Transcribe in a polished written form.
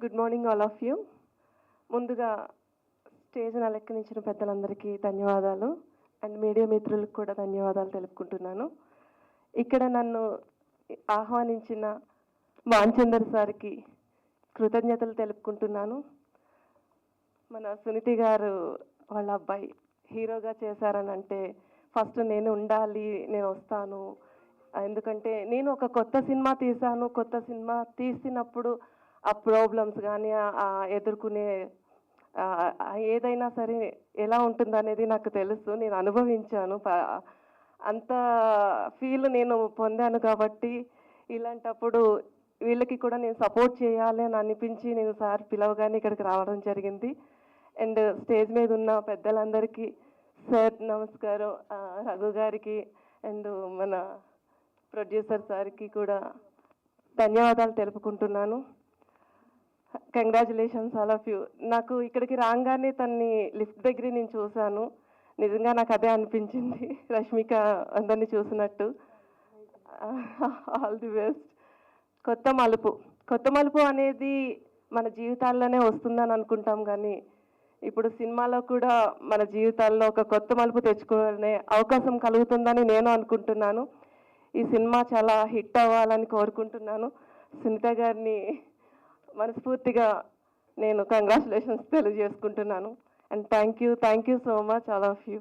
Good morning all of you. ముందుగా స్టేజ్ని అలెక్కనించిన పెద్దలందరికీ ధన్యవాదాలు అండ్ మీడియా మిత్రులకు కూడా ధన్యవాదాలు తెలుపుకుంటున్నాను. ఇక్కడ నన్ను ఆహ్వానించిన మాన్చందర్ సార్కి కృతజ్ఞతలు తెలుపుకుంటున్నాను. మన సునీతి గారు వాళ్ళ అబ్బాయి హీరోగా చేశారని అంటే ఫస్ట్ నేను ఉండాలి, నేను వస్తాను. ఎందుకంటే నేను ఒక కొత్త సినిమా తీశాను. కొత్త సినిమా తీసినప్పుడు ఆ ప్రాబ్లమ్స్ కానీ ఎదుర్కొనే ఏదైనా సరే ఎలా ఉంటుందనేది నాకు తెలుసు, నేను అనుభవించాను. అంత ఫీల్ నేను పొందాను కాబట్టి ఇలాంటప్పుడు వీళ్ళకి కూడా నేను సపోర్ట్ చేయాలి అని అనిపించి నేను సార్ పిలవగానే ఇక్కడికి రావడం జరిగింది. అండ్ స్టేజ్ మీద ఉన్న పెద్దలందరికీ సార్ నమస్కారం, రఘు గారికి అండ్ మన ప్రొడ్యూసర్ సార్కి కూడా ధన్యవాదాలు తెలుపుకుంటున్నాను. Congratulations all of you. నాకు ఇక్కడికి రాగానే తన్ని లిఫ్ట్ దగ్గర నేను చూశాను. నిజంగా నాకు అదే అనిపించింది, రష్మిక అందరినీ చూసినట్టు. All the best. కొత్త మలుపు అనేది మన జీవితాల్లోనే వస్తుందని అనుకుంటాం, కానీ ఇప్పుడు సినిమాలో కూడా మన జీవితాల్లో ఒక కొత్త మలుపు తెచ్చుకునే అవకాశం కలుగుతుందని నేను అనుకుంటున్నాను. ఈ సినిమా చాలా హిట్ అవ్వాలని కోరుకుంటున్నాను. సునీత గారిని మనస్ఫూర్తిగా నేను కంగ్రాచులేషన్స్ తెలియజేసుకుంటున్నాను. And thank you so much all of you.